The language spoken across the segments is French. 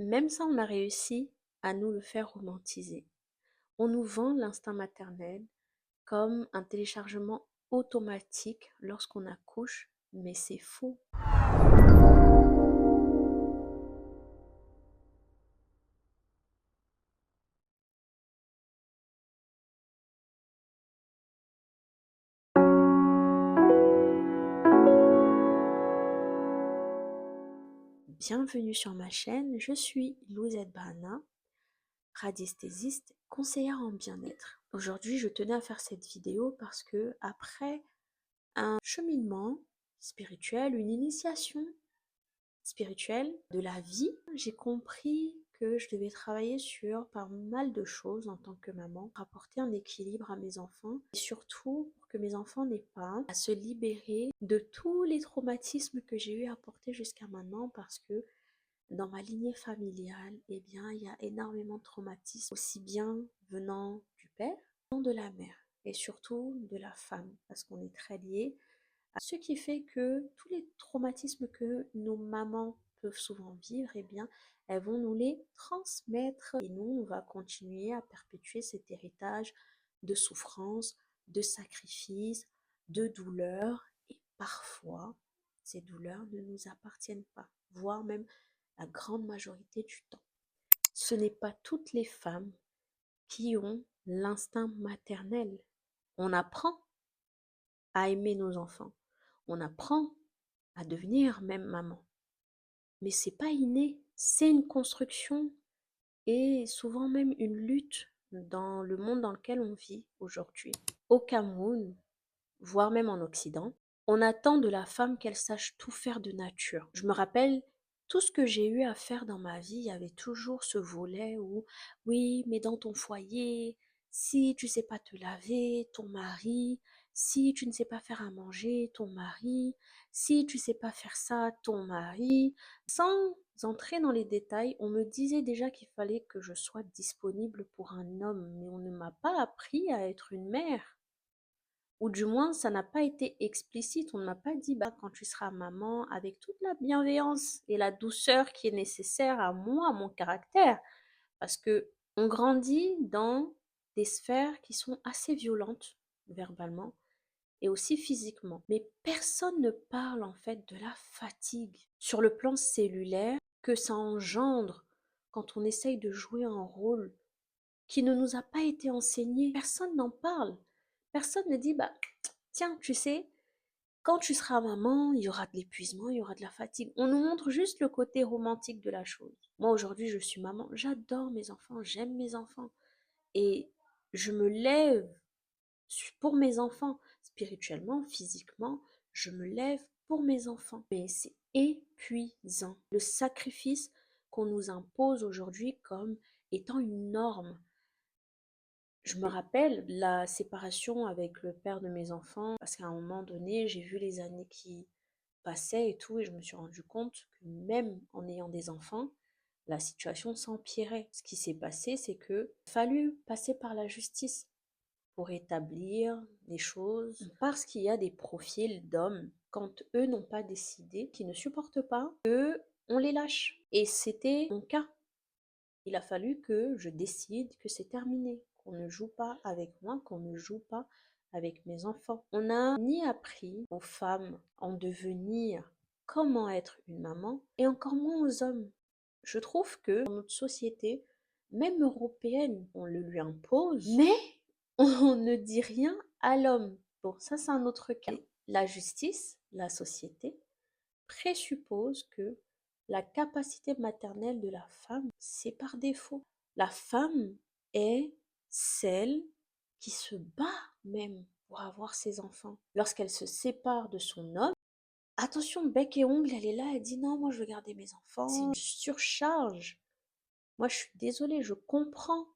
Même ça, on a réussi à nous le faire romantiser. On nous vend l'instinct maternel comme un téléchargement automatique lorsqu'on accouche, mais c'est faux. Bienvenue sur ma chaîne, je suis Louisette Bahana, radiesthésiste, conseillère en bien-être. Aujourd'hui, je tenais à faire cette vidéo parce que après un cheminement spirituel, une initiation spirituelle de la vie, j'ai compris que je devais travailler sur pas mal de choses en tant que maman, apporter un équilibre à mes enfants et surtout pour que mes enfants n'aient pas à se libérer de tous les traumatismes que j'ai eu à porter jusqu'à maintenant parce que dans ma lignée familiale, eh bien, il y a énormément de traumatismes, aussi bien venant du père que de la mère et surtout de la femme parce qu'on est très liés. Ce qui fait que tous les traumatismes que nos mamans peuvent souvent vivre, eh bien, elles vont nous les transmettre. Et nous, on va continuer à perpétuer cet héritage de souffrance, de sacrifice, de douleur. Et parfois, ces douleurs ne nous appartiennent pas, voire même la grande majorité du temps. Ce n'est pas toutes les femmes qui ont l'instinct maternel. On apprend à aimer nos enfants. On apprend à devenir même maman. Mais c'est pas inné, c'est une construction et souvent même une lutte dans le monde dans lequel on vit aujourd'hui. Au Cameroun, voire même en Occident, on attend de la femme qu'elle sache tout faire de nature. Je me rappelle, tout ce que j'ai eu à faire dans ma vie, il y avait toujours ce volet où, oui, mais dans ton foyer, si tu sais pas te laver, ton mari, si tu ne sais pas faire à manger, ton mari, si tu sais pas faire ça, ton mari. Sans entrer dans les détails, on me disait déjà qu'il fallait que je sois disponible pour un homme, mais on ne m'a pas appris à être une mère. Ou du moins, ça n'a pas été explicite. On ne m'a pas dit, bah, quand tu seras maman, avec toute la bienveillance et la douceur qui est nécessaire à moi, à mon caractère. Parce que on grandit dans des sphères qui sont assez violentes, verbalement, et aussi physiquement. Mais personne ne parle en fait de la fatigue sur le plan cellulaire que ça engendre quand on essaye de jouer un rôle qui ne nous a pas été enseigné. Personne n'en parle. Personne ne dit, bah, tiens, tu sais, quand tu seras maman, il y aura de l'épuisement, il y aura de la fatigue. On nous montre juste le côté romantique de la chose. Moi, aujourd'hui, je suis maman, j'adore mes enfants, j'aime mes enfants. Et je me lève pour mes enfants, spirituellement, physiquement, je me lève pour mes enfants. Mais c'est épuisant. Le sacrifice qu'on nous impose aujourd'hui comme étant une norme. Je me rappelle la séparation avec le père de mes enfants, parce qu'à un moment donné, j'ai vu les années qui passaient et tout, et je me suis rendu compte que même en ayant des enfants, la situation s'empirait. Ce qui s'est passé, c'est que fallu passer par la justice pour établir des choses, parce qu'il y a des profils d'hommes, quand eux n'ont pas décidé, qui ne supportent pas, eux, on les lâche. Et c'était mon cas. Il a fallu que je décide que c'est terminé, qu'on ne joue pas avec moi, qu'on ne joue pas avec mes enfants. On n'a ni appris aux femmes en devenir comment être une maman, et encore moins aux hommes. Je trouve que dans notre société, même européenne, on le lui impose, mais on ne dit rien à l'homme. Bon, ça c'est un autre cas. La justice, la société, présuppose que la capacité maternelle de la femme, c'est par défaut. La femme est celle qui se bat même pour avoir ses enfants. Lorsqu'elle se sépare de son homme, attention, bec et ongle, elle est là, elle dit non, moi je veux garder mes enfants. C'est une surcharge. Moi je suis désolée, je comprends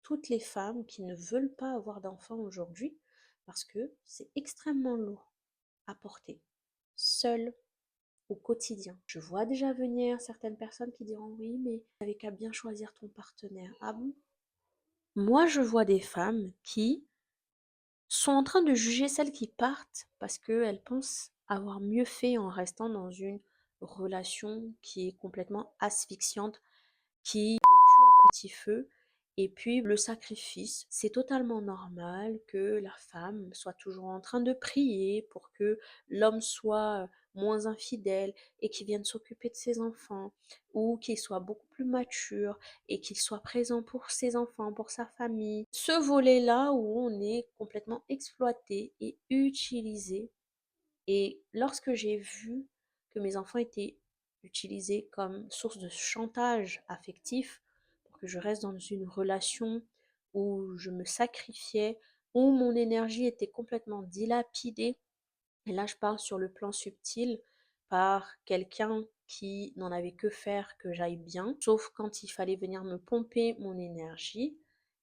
toutes les femmes qui ne veulent pas avoir d'enfants aujourd'hui parce que c'est extrêmement lourd à porter, seule au quotidien. Je vois déjà venir certaines personnes qui diront oui, mais t'avais qu'à bien choisir ton partenaire. Ah bon? Moi, je vois des femmes qui sont en train de juger celles qui partent parce qu'elles pensent avoir mieux fait en restant dans une relation qui est complètement asphyxiante qui les tue à petit feu. Et puis le sacrifice, c'est totalement normal que la femme soit toujours en train de prier pour que l'homme soit moins infidèle et qu'il vienne s'occuper de ses enfants, ou qu'il soit beaucoup plus mature et qu'il soit présent pour ses enfants, pour sa famille. Ce volet-là où on est complètement exploité et utilisé. Et lorsque j'ai vu que mes enfants étaient utilisés comme source de chantage affectif pour que je reste dans une relation où je me sacrifiais, où mon énergie était complètement dilapidée, et là je parle sur le plan subtil, par quelqu'un qui n'en avait que faire que j'aille bien, sauf quand il fallait venir me pomper mon énergie,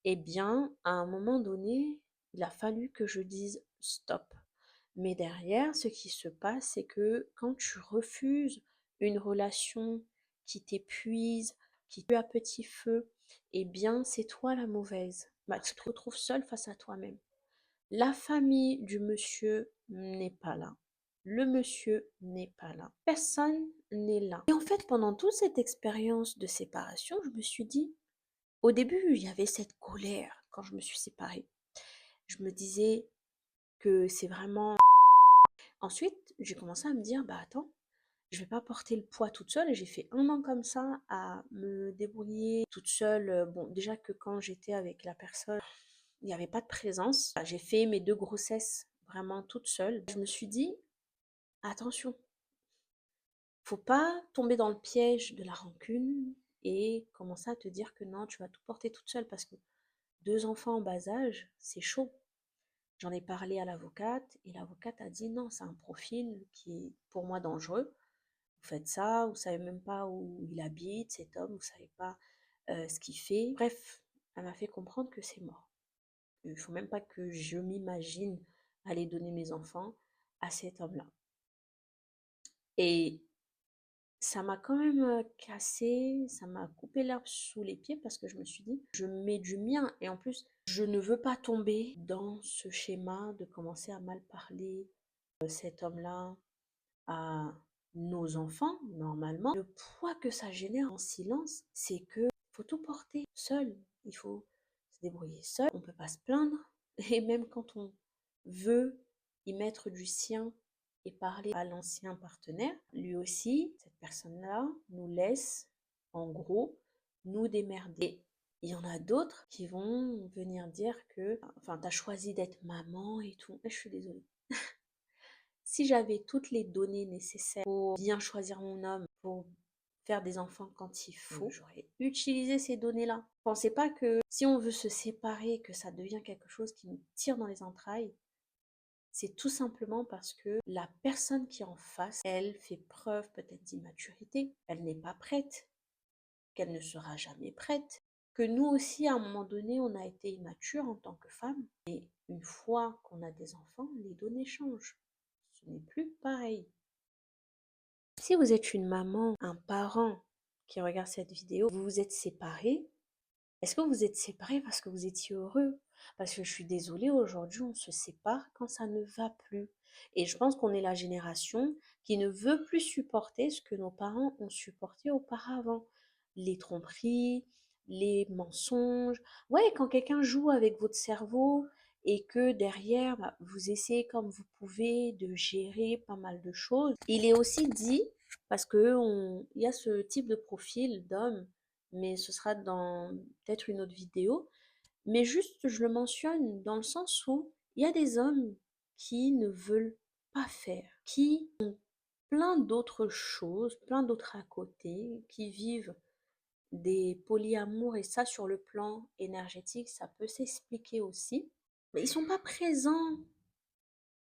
eh bien, à un moment donné, il a fallu que je dise stop. Mais derrière, ce qui se passe, c'est que quand tu refuses une relation qui t'épuise, qui tue à petit feu, eh bien, c'est toi la mauvaise. Bah, tu te retrouves seule face à toi-même. La famille du monsieur n'est pas là. Le monsieur n'est pas là. Personne n'est là. Et en fait, pendant toute cette expérience de séparation, je me suis dit, au début, il y avait cette colère quand je me suis séparée. Je me disais que c'est vraiment... Ensuite, j'ai commencé à me dire, bah attends, je vais pas porter le poids toute seule. Et j'ai fait 1 an comme ça à me débrouiller toute seule. Bon, déjà que quand j'étais avec la personne, il n'y avait pas de présence. J'ai fait mes 2 grossesses vraiment toute seule. Je me suis dit, attention, faut pas tomber dans le piège de la rancune et commencer à te dire que non, tu vas tout porter toute seule, parce que 2 enfants en bas âge, c'est chaud. J'en ai parlé à l'avocate et l'avocate a dit non, c'est un profil qui est pour moi dangereux. Vous faites ça, vous savez même pas où il habite, cet homme, vous savez pas ce qu'il fait. Bref, elle m'a fait comprendre que c'est mort. Il faut même pas que je m'imagine aller donner mes enfants à cet homme-là. Et ça m'a quand même cassé, ça m'a coupé l'herbe sous les pieds, parce que je me suis dit, je mets du mien et en plus, je ne veux pas tomber dans ce schéma de commencer à mal parler cet homme-là à nos enfants. Normalement, le poids que ça génère en silence, c'est que faut tout porter seul. Il faut se débrouiller seul. On ne peut pas se plaindre. Et même quand on veut y mettre du sien et parler à l'ancien partenaire, lui aussi, cette personne-là nous laisse, en gros, nous démerder. Il y en a d'autres qui vont venir dire que, enfin, t'as choisi d'être maman et tout. Je suis désolée. Si j'avais toutes les données nécessaires pour bien choisir mon homme, pour faire des enfants quand il faut, j'aurais utilisé ces données-là. Pensez pas que si on veut se séparer, que ça devient quelque chose qui nous tire dans les entrailles. C'est tout simplement parce que la personne qui est en face, elle fait preuve peut-être d'immaturité, elle n'est pas prête, qu'elle ne sera jamais prête, que nous aussi, à un moment donné, on a été immature en tant que femme. Et une fois qu'on a des enfants, les données changent. Ce n'est plus pareil. Si vous êtes une maman, un parent qui regarde cette vidéo, vous vous êtes séparés. Est-ce que vous êtes séparés parce que vous étiez heureux? Parce que je suis désolée, aujourd'hui, on se sépare quand ça ne va plus. Et je pense qu'on est la génération qui ne veut plus supporter ce que nos parents ont supporté auparavant. Les tromperies, les mensonges. Ouais, quand quelqu'un joue avec votre cerveau et que derrière, bah, vous essayez comme vous pouvez de gérer pas mal de choses. Il est aussi dit, parce que il y a ce type de profil d'homme, mais ce sera dans peut-être une autre vidéo. Mais juste, je le mentionne dans le sens où il y a des hommes qui ne veulent pas faire, qui ont plein d'autres choses, plein d'autres à côté, qui vivent des polyamours, et ça, sur le plan énergétique, ça peut s'expliquer aussi. Mais ils sont pas présents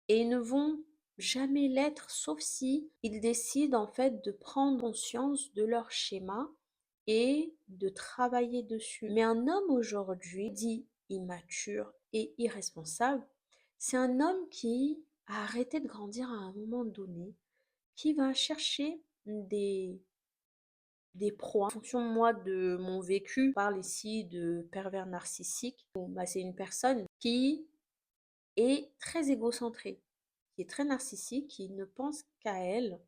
et ils ne vont jamais l'être, sauf si ils décident en fait de prendre conscience de leur schéma et de travailler dessus. Mais un homme aujourd'hui dit immature et irresponsable, c'est un homme qui a arrêté de grandir à un moment donné, qui va chercher des proies. En fonction, moi, de mon vécu, je parle ici de pervers narcissique. Bon, bah, c'est une personne qui est très égocentrée, qui est très narcissique, qui ne pense qu'à elle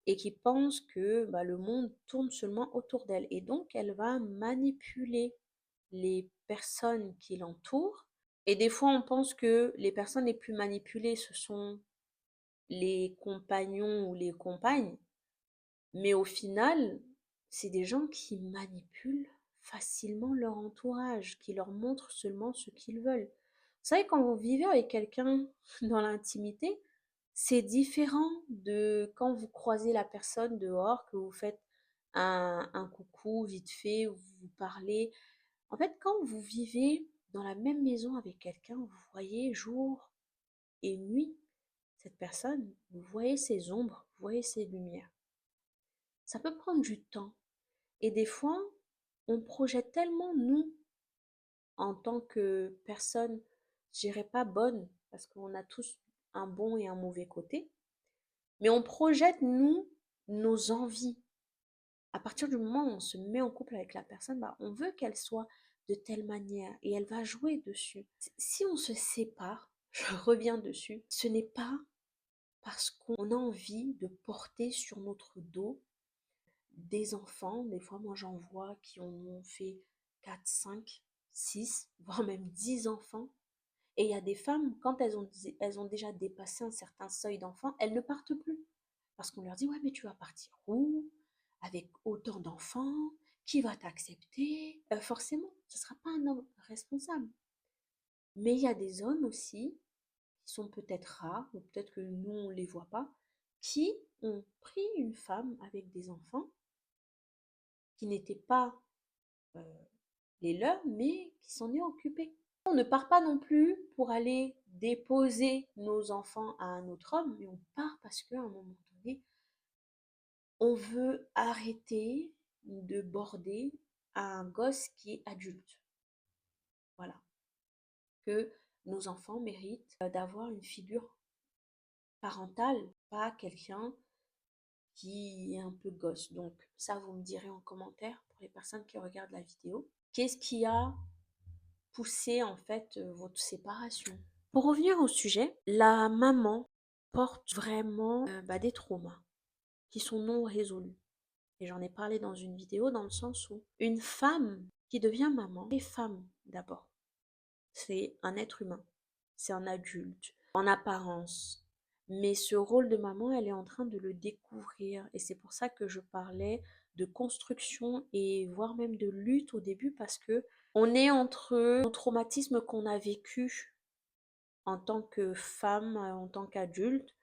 et qui pense que le monde tourne seulement autour d'elle. Et donc, elle va manipuler les personnes qui l'entourent. Et des fois, on pense que les personnes les plus manipulées, ce sont les compagnons ou les compagnes. Mais au final, c'est des gens qui manipulent facilement leur entourage, qui leur montrent seulement ce qu'ils veulent. Vous savez, quand vous vivez avec quelqu'un dans l'intimité, c'est différent de quand vous croisez la personne dehors, que vous faites un coucou vite fait, vous vous parlez. En fait, quand vous vivez dans la même maison avec quelqu'un, vous voyez jour et nuit cette personne, vous voyez ses ombres, vous voyez ses lumières. Ça peut prendre du temps. Et des fois, on projette tellement, nous, en tant que personne, je dirais pas bonne, parce qu'on a tous un bon et un mauvais côté, mais on projette, nous, nos envies. À partir du moment où on se met en couple avec la personne, on veut qu'elle soit de telle manière et elle va jouer dessus. Si on se sépare, je reviens dessus, ce n'est pas parce qu'on a envie de porter sur notre dos des enfants. Des fois, moi, j'en vois qui en ont fait 4, 5, 6, voire même 10 enfants. Et il y a des femmes, quand elles ont déjà dépassé un certain seuil d'enfants, elles ne partent plus. Parce qu'on leur dit, ouais, mais tu vas partir où? Avec autant d'enfants? Qui va t'accepter? Forcément, ce ne sera pas un homme responsable. Mais il y a des hommes aussi, qui sont peut-être rares, ou peut-être que nous, on ne les voit pas, qui ont pris une femme avec des enfants qui n'étaient pas euh, les leurs, mais qui s'en est occupé. On ne part pas non plus pour aller déposer nos enfants à un autre homme, mais on part parce qu'à un moment donné, on veut arrêter de border à un gosse qui est adulte. Voilà. Que nos enfants méritent d'avoir une figure parentale, pas quelqu'un qui est un peu gosse. Donc ça, vous me direz en commentaire pour les personnes qui regardent la vidéo. Qu'est-ce qui a poussé en fait votre séparation? Pour revenir au sujet, la maman porte vraiment des traumas qui sont non résolus. Et j'en ai parlé dans une vidéo dans le sens où une femme qui devient maman est femme d'abord. C'est un être humain, c'est un adulte, en apparence. Mais ce rôle de maman, elle est en train de le découvrir. Et c'est pour ça que je parlais de construction et voire même de lutte au début parce que on est entre nos traumatismes qu'on a vécus en tant que femme, en tant qu'adulte,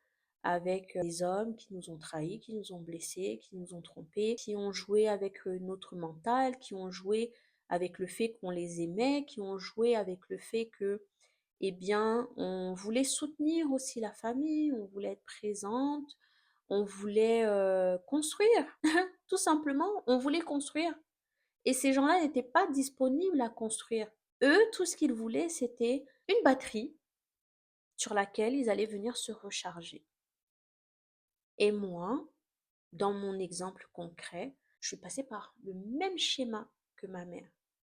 avec des hommes qui nous ont trahis, qui nous ont blessés, qui nous ont trompés, qui ont joué avec notre mental, qui ont joué avec le fait qu'on les aimait, qui ont joué avec le fait que, eh bien, on voulait soutenir aussi la famille, on voulait être présente, on voulait construire, tout simplement, on voulait construire. Et ces gens-là n'étaient pas disponibles à construire. Eux, tout ce qu'ils voulaient, c'était une batterie sur laquelle ils allaient venir se recharger. Et moi, dans mon exemple concret, je suis passée par le même schéma que ma mère.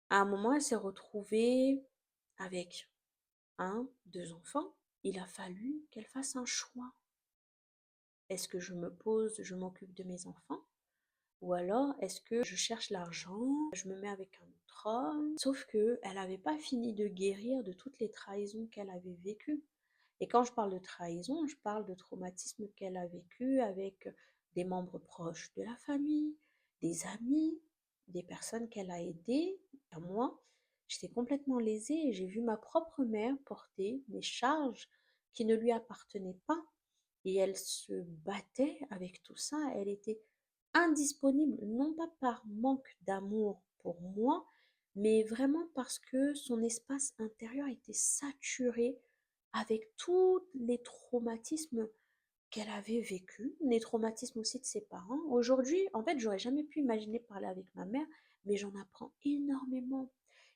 À un moment, elle s'est retrouvée avec un, deux enfants. Il a fallu qu'elle fasse un choix. Est-ce que je me pose, je m'occupe de mes enfants? Ou alors, est-ce que je cherche l'argent, je me mets avec un autre homme? Sauf que elle n'avait pas fini de guérir de toutes les trahisons qu'elle avait vécues. Et quand je parle de trahison, je parle de traumatisme qu'elle a vécu avec des membres proches de la famille, des amis, des personnes qu'elle a aidées. Moi, j'étais complètement lésée et j'ai vu ma propre mère porter des charges qui ne lui appartenaient pas. Et elle se battait avec tout ça. Elle était indisponible, non pas par manque d'amour pour moi, mais vraiment parce que son espace intérieur était saturé avec tous les traumatismes qu'elle avait vécus, les traumatismes aussi de ses parents. Aujourd'hui, en fait, j'aurais jamais pu imaginer parler avec ma mère, mais j'en apprends énormément.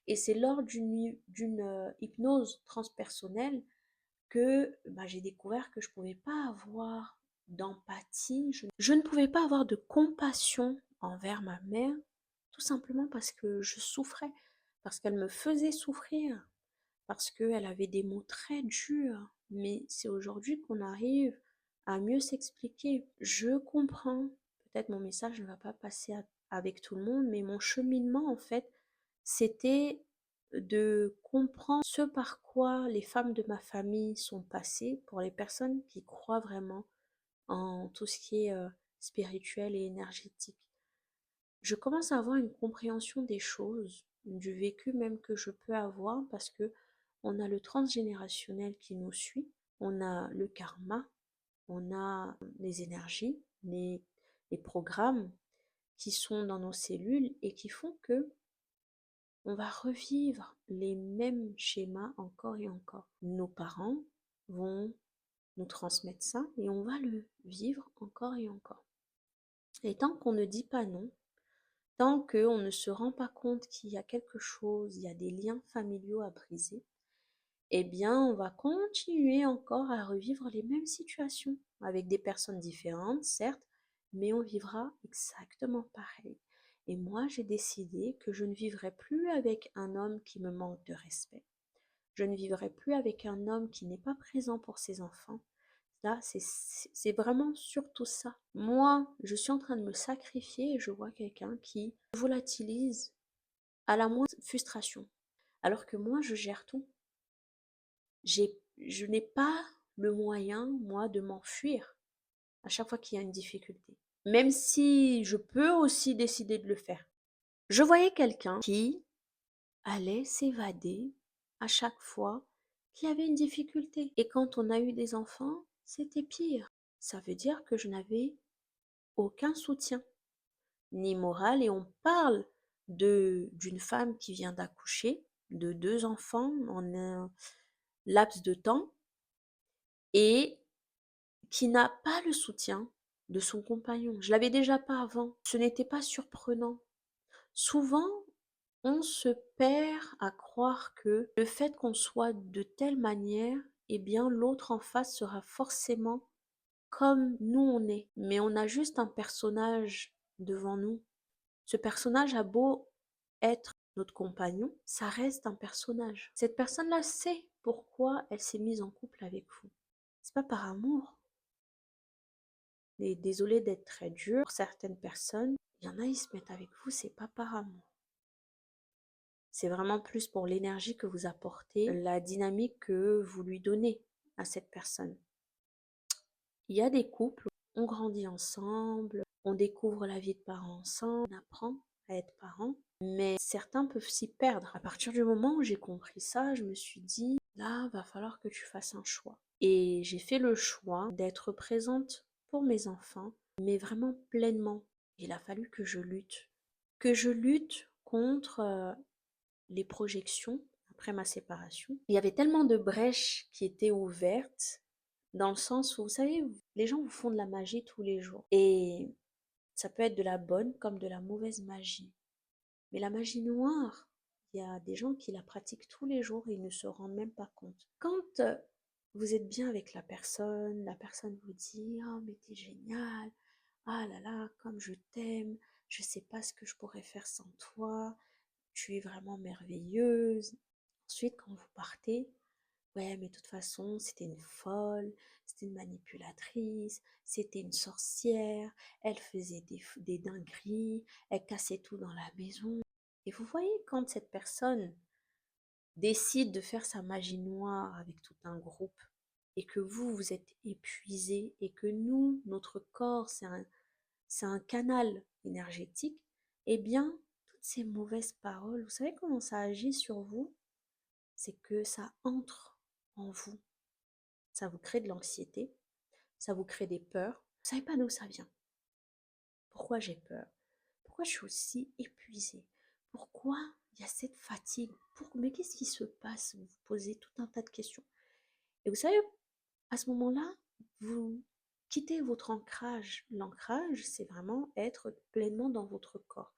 Et c'est lors d'une hypnose transpersonnelle que j'ai découvert que je ne pouvais pas avoir d'empathie, je ne pouvais pas avoir de compassion envers ma mère, tout simplement parce que je souffrais, parce qu'elle me faisait souffrir, parce qu'elle avait des mots très durs. Mais c'est aujourd'hui qu'on arrive à mieux s'expliquer. Je comprends, peut-être mon message ne va pas passer avec tout le monde, mais mon cheminement, en fait, c'était de comprendre ce par quoi les femmes de ma famille sont passées pour les personnes qui croient vraiment en tout ce qui est spirituel et énergétique. Je commence à avoir une compréhension des choses, du vécu même que je peux avoir parce que on a le transgénérationnel qui nous suit, on a le karma, on a les énergies, les programmes qui sont dans nos cellules et qui font que on va revivre les mêmes schémas encore et encore. Nos parents vont nous transmettre ça et on va le vivre encore et encore. Et tant qu'on ne dit pas non, tant qu'on ne se rend pas compte qu'il y a quelque chose, il y a des liens familiaux à briser, eh bien, on va continuer encore à revivre les mêmes situations, avec des personnes différentes, certes, mais on vivra exactement pareil. Et moi, j'ai décidé que je ne vivrai plus avec un homme qui me manque de respect. Je ne vivrai plus avec un homme qui n'est pas présent pour ses enfants. Là, c'est vraiment surtout ça. Moi, je suis en train de me sacrifier et je vois quelqu'un qui volatilise à la moindre frustration. Alors que moi, je gère tout. Je n'ai pas le moyen, moi, de m'enfuir à chaque fois qu'il y a une difficulté. Même si je peux aussi décider de le faire. Je voyais quelqu'un qui allait s'évader à chaque fois qu'il y avait une difficulté. Et quand on a eu des enfants, c'était pire. Ça veut dire que je n'avais aucun soutien, ni moral. Et on parle d'une femme qui vient d'accoucher, de 2 enfants en un laps de temps, et qui n'a pas le soutien de son compagnon. Je l'avais déjà pas avant. Ce n'était pas surprenant. Souvent, on se perd à croire que le fait qu'on soit de telle manière, eh bien l'autre en face sera forcément comme nous on est. Mais on a juste un personnage devant nous. Ce personnage a beau être notre compagnon, ça reste un personnage. Cette personne-là sait pourquoi elle s'est mise en couple avec vous. C'est pas par amour. Et désolée d'être très dure, pour certaines personnes, il y en a, ils se mettent avec vous, c'est pas par amour. C'est vraiment plus pour l'énergie que vous apportez, la dynamique que vous lui donnez à cette personne. Il y a des couples, on grandit ensemble, on découvre la vie de parents ensemble, on apprend à être parents, mais certains peuvent s'y perdre. À partir du moment où j'ai compris ça, je me suis dit, là, va falloir que tu fasses un choix. Et j'ai fait le choix d'être présente pour mes enfants, mais vraiment pleinement. Il a fallu que je lutte contre les projections après ma séparation. Il y avait tellement de brèches qui étaient ouvertes, dans le sens où, vous savez, les gens vous font de la magie tous les jours. Et ça peut être de la bonne comme de la mauvaise magie. Mais la magie noire, il y a des gens qui la pratiquent tous les jours et ils ne se rendent même pas compte. Quand vous êtes bien avec la personne vous dit: «Oh, mais t'es génial, ah là là, comme je t'aime, je sais pas ce que je pourrais faire sans toi, tu es vraiment merveilleuse.» Ensuite, quand vous partez, ouais, mais de toute façon, c'était une folle, c'était une manipulatrice, c'était une sorcière, elle faisait des dingueries, elle cassait tout dans la maison. Et vous voyez, quand cette personne décide de faire sa magie noire avec tout un groupe, et que vous êtes épuisé, et que nous, notre corps, c'est un canal énergétique, eh bien, toutes ces mauvaises paroles, vous savez comment ça agit sur vous? C'est que ça entre en vous. Ça vous crée de l'anxiété, ça vous crée des peurs. Vous savez pas d'où ça vient. Pourquoi j'ai peur? Pourquoi je suis aussi épuisée? Pourquoi il y a cette fatigue? Mais qu'est-ce qui se passe? Vous vous posez tout un tas de questions. Et vous savez, à ce moment-là, vous quittez votre ancrage. L'ancrage, c'est vraiment être pleinement dans votre corps.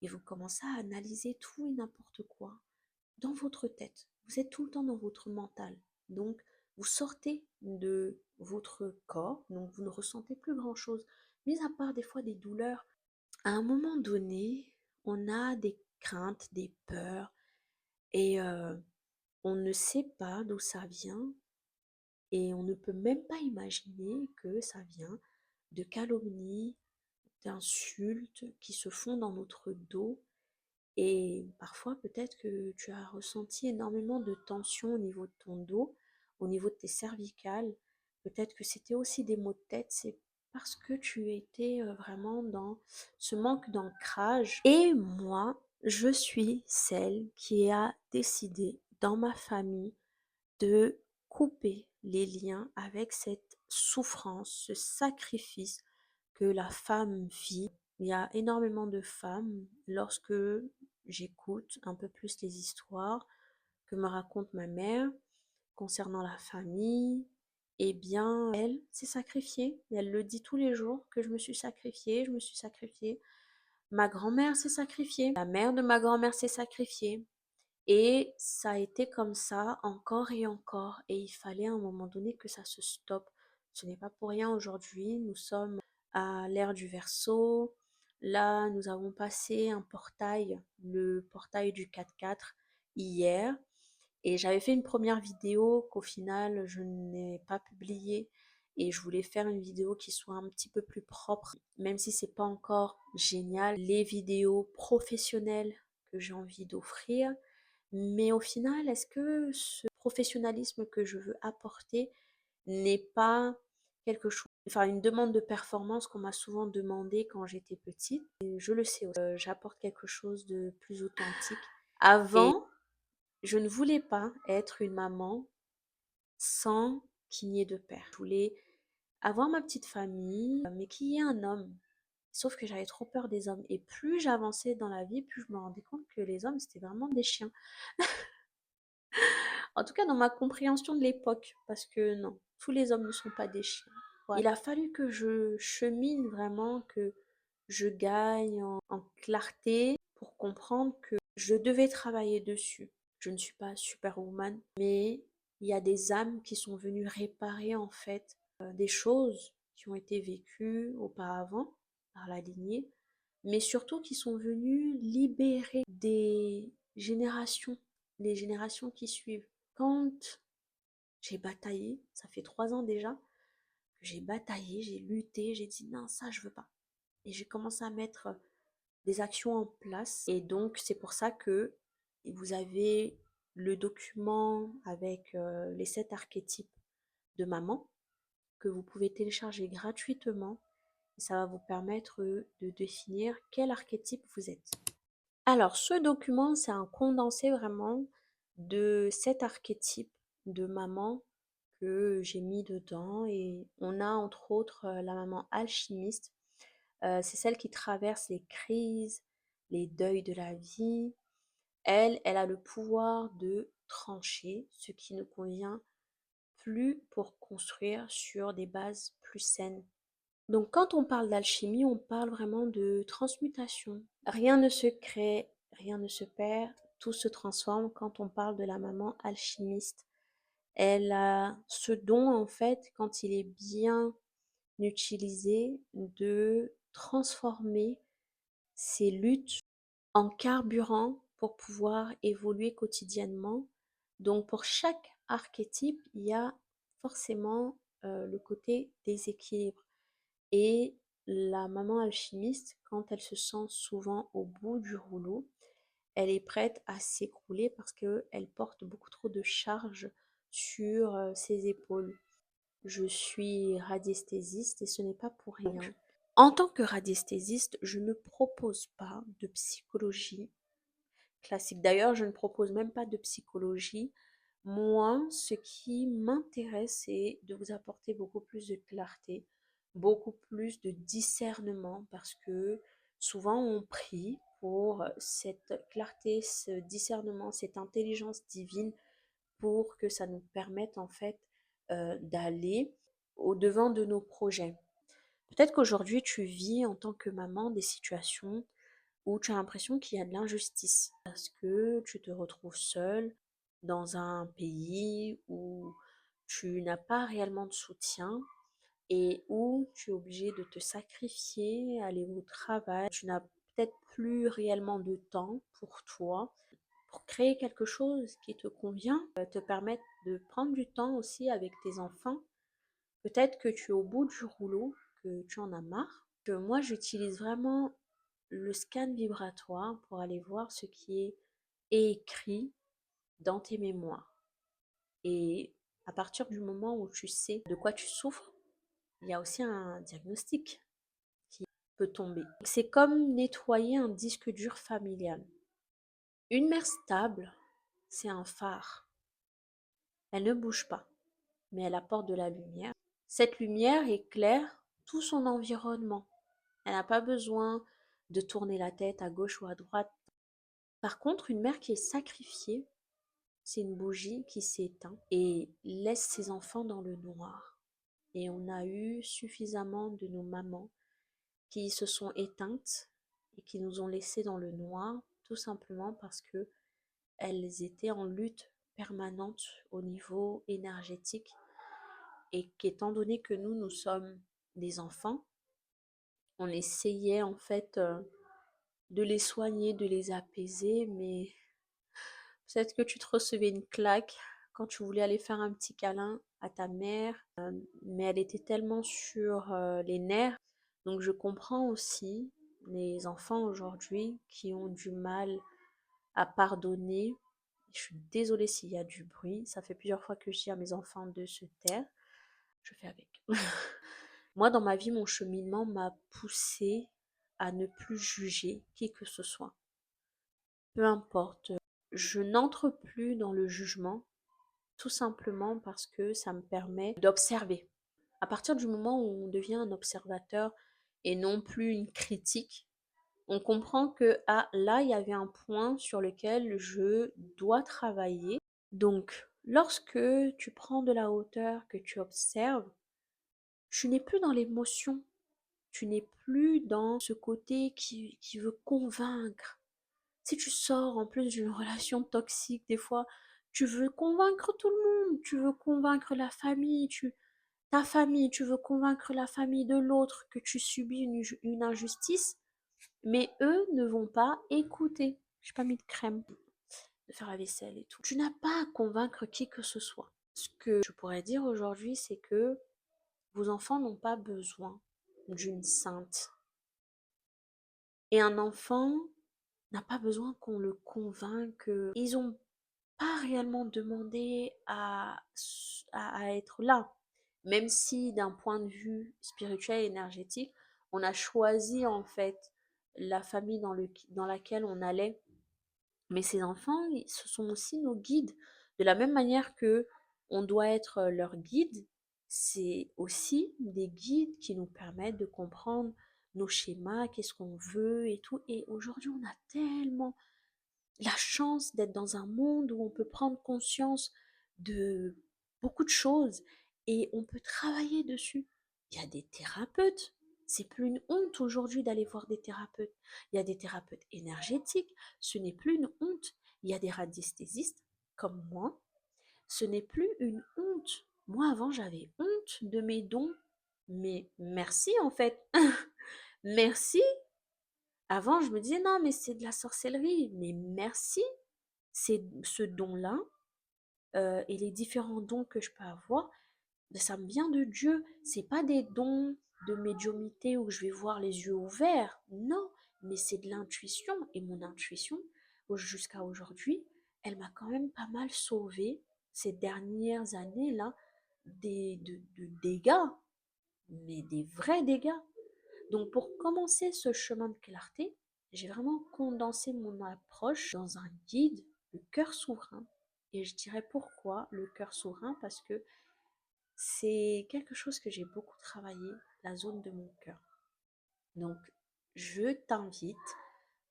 Et vous commencez à analyser tout et n'importe quoi dans votre tête. Vous êtes tout le temps dans votre mental. Donc, vous sortez de votre corps, donc vous ne ressentez plus grand-chose, mis à part des fois des douleurs. À un moment donné, on a des craintes, des peurs, et on ne sait pas d'où ça vient. Et on ne peut même pas imaginer que ça vient de calomnies, d'insultes qui se font dans notre dos. Et parfois, peut-être que tu as ressenti énormément de tension au niveau de ton dos, au niveau de tes cervicales. Peut-être que c'était aussi des maux de tête. C'est parce que tu étais vraiment dans ce manque d'ancrage. Et moi, je suis celle qui a décidé dans ma famille de couper les liens avec cette souffrance, ce sacrifice que la femme vit. Il y a énormément de femmes, lorsque j'écoute un peu plus les histoires que me raconte ma mère concernant la famille, eh bien, elle s'est sacrifiée. Et elle le dit tous les jours que je me suis sacrifiée, je me suis sacrifiée. Ma grand-mère s'est sacrifiée, la mère de ma grand-mère s'est sacrifiée. Et ça a été comme ça encore et encore. Et il fallait à un moment donné que ça se stoppe. Ce n'est pas pour rien aujourd'hui. Nous sommes à l'ère du Verseau. Là, nous avons passé un portail, le portail du 4-4 hier. Et j'avais fait une première vidéo qu'au final, je n'ai pas publiée. Et je voulais faire une vidéo qui soit un petit peu plus propre, même si c'est pas encore génial. Les vidéos professionnelles que j'ai envie d'offrir, mais au final, est-ce que ce professionnalisme que je veux apporter n'est pas quelque chose, enfin une demande de performance qu'on m'a souvent demandé quand j'étais petite. Et je le sais aussi, j'apporte quelque chose de plus authentique. Avant, je ne voulais pas être une maman sans qu'il n'y ait de père. Je voulais avoir ma petite famille, mais qu'il y ait un homme. Sauf que j'avais trop peur des hommes. Et plus j'avançais dans la vie, plus je me rendais compte que les hommes, c'était vraiment des chiens. En tout cas, dans ma compréhension de l'époque, parce que non, tous les hommes ne sont pas des chiens. Voilà. Il a fallu que je chemine vraiment, que je gagne en clarté pour comprendre que je devais travailler dessus. Je ne suis pas superwoman, mais il y a des âmes qui sont venues réparer en fait des choses qui ont été vécues auparavant par la lignée, mais surtout qui sont venues libérer des générations, les générations qui suivent. Quand j'ai bataillé, ça fait 3 ans déjà, que j'ai bataillé, j'ai lutté, j'ai dit non, ça je veux pas. Et j'ai commencé à mettre des actions en place. Et donc c'est pour ça que vous avez le document avec les 7 archétypes de maman que vous pouvez télécharger gratuitement. Et ça va vous permettre de définir quel archétype vous êtes. Alors, ce document, c'est un condensé vraiment de 7 archétypes de maman que j'ai mis dedans. Et on a entre autres la maman alchimiste. C'est celle qui traverse les crises, les deuils de la vie. Elle a le pouvoir de trancher ce qui ne convient plus pour construire sur des bases plus saines. Donc quand on parle d'alchimie, on parle vraiment de transmutation. Rien ne se crée, rien ne se perd, tout se transforme quand on parle de la maman alchimiste. Elle a ce don en fait, quand il est bien utilisé, de transformer ses luttes en carburant pour pouvoir évoluer quotidiennement. Donc pour chaque archétype, il y a forcément le côté déséquilibre. Et la maman alchimiste, quand elle se sent souvent au bout du rouleau, elle est prête à s'écrouler parce qu'elle porte beaucoup trop de charge sur ses épaules. Je suis radiesthésiste et ce n'est pas pour rien. En tant que radiesthésiste, je ne propose pas de psychologie classique. D'ailleurs, je ne propose même pas de psychologie. Moi, ce qui m'intéresse, c'est de vous apporter beaucoup plus de clarté, beaucoup plus de discernement, parce que souvent on prie pour cette clarté, ce discernement, cette intelligence divine, pour que ça nous permette en fait d'aller au-devant de nos projets. Peut-être qu'aujourd'hui tu vis en tant que maman des situations où tu as l'impression qu'il y a de l'injustice parce que tu te retrouves seule dans un pays où tu n'as pas réellement de soutien et où tu es obligé de te sacrifier, aller au travail, tu n'as peut-être plus réellement de temps pour toi. pour créer quelque chose qui te convient, te permettre de prendre du temps aussi avec tes enfants. Peut-être que tu es au bout du rouleau, que tu en as marre. Que moi, j'utilise vraiment le scan vibratoire pour aller voir ce qui est écrit dans tes mémoires. Et à partir du moment où tu sais de quoi tu souffres, il y a aussi un diagnostic qui peut tomber. C'est comme nettoyer un disque dur familial. Une mère stable, c'est un phare. Elle ne bouge pas, mais elle apporte de la lumière. Cette lumière éclaire tout son environnement. Elle n'a pas besoin de tourner la tête à gauche ou à droite. Par contre, une mère qui est sacrifiée, c'est une bougie qui s'éteint et laisse ses enfants dans le noir. Et on a eu suffisamment de nos mamans qui se sont éteintes et qui nous ont laissés dans le noir, tout simplement parce que elles étaient en lutte permanente au niveau énergétique et qu'étant donné que nous sommes des enfants, on essayait en fait de les soigner, de les apaiser, mais peut-être que tu te recevais une claque quand tu voulais aller faire un petit câlin à ta mère, mais elle était tellement sur les nerfs. Donc je comprends aussi les enfants aujourd'hui qui ont du mal à pardonner. Je suis désolée s'il y a du bruit. Ça fait plusieurs fois que je dis à mes enfants de se taire. Je fais avec. Moi, dans ma vie, mon cheminement m'a poussée à ne plus juger qui que ce soit. Peu importe. Je n'entre plus dans le jugement, tout simplement parce que ça me permet d'observer. À partir du moment où on devient un observateur et non plus une critique, on comprend que ah, là, il y avait un point sur lequel je dois travailler. Donc, lorsque tu prends de la hauteur, que tu observes, tu n'es plus dans l'émotion, tu n'es plus dans ce côté qui veut convaincre. Si tu sors en plus d'une relation toxique, des fois, tu veux convaincre tout le monde, tu veux convaincre la famille, ta famille, tu veux convaincre la famille de l'autre que tu subis une injustice, mais eux ne vont pas écouter. J'ai pas mis de crème, de faire la vaisselle et tout. Tu n'as pas à convaincre qui que ce soit. Ce que je pourrais dire aujourd'hui, c'est que vos enfants n'ont pas besoin d'une sainte. Et un enfant n'a pas besoin qu'on le convainque. Ils n'ont pas réellement demandé à être là. Même si d'un point de vue spirituel et énergétique, on a choisi en fait la famille dans laquelle on allait. Mais ces enfants, ce sont aussi nos guides. De la même manière que on doit être leur guide, c'est aussi des guides qui nous permettent de comprendre nos schémas, qu'est-ce qu'on veut et tout. Et aujourd'hui, on a tellement la chance d'être dans un monde où on peut prendre conscience de beaucoup de choses et on peut travailler dessus. Il y a des thérapeutes. C'est plus une honte aujourd'hui d'aller voir des thérapeutes. Il y a des thérapeutes énergétiques. Ce n'est plus une honte. Il y a des radiesthésistes comme moi. Ce n'est plus une honte. Moi, avant, j'avais honte de mes dons. Mais merci en fait. Merci. Avant, je me disais non, mais c'est de la sorcellerie. Mais merci. C'est ce don-là et les différents dons que je peux avoir, ben, ça me vient de Dieu. C'est pas des dons de médiumnité où je vais voir les yeux ouverts. Non, mais c'est de l'intuition. Et mon intuition, jusqu'à aujourd'hui, elle m'a quand même pas mal sauvée ces dernières années-là de dégâts, mais des vrais dégâts. Donc pour commencer ce chemin de clarté, j'ai vraiment condensé mon approche dans un guide, le cœur souverain. Et je dirais pourquoi le cœur souverain, parce que c'est quelque chose que j'ai beaucoup travaillé, la zone de mon cœur. Donc je t'invite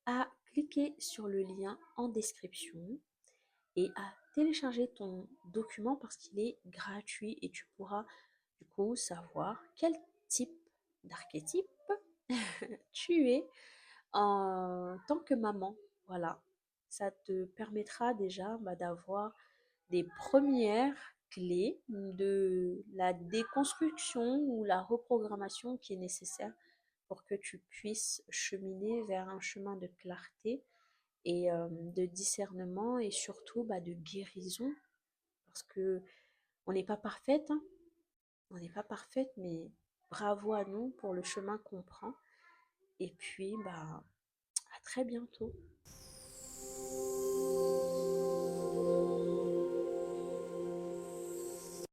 à cliquer sur le lien en description et à télécharger ton document parce qu'il est gratuit et tu pourras du coup savoir quel type d'archétype tu es en tant que maman. Voilà, ça te permettra déjà d'avoir des premières clés de la déconstruction ou la reprogrammation qui est nécessaire pour que tu puisses cheminer vers un chemin de clarté et de discernement et surtout de guérison parce que on n'est pas parfaite, hein, on n'est pas parfaite, mais bravo à nous pour le chemin qu'on prend. Et puis, à très bientôt.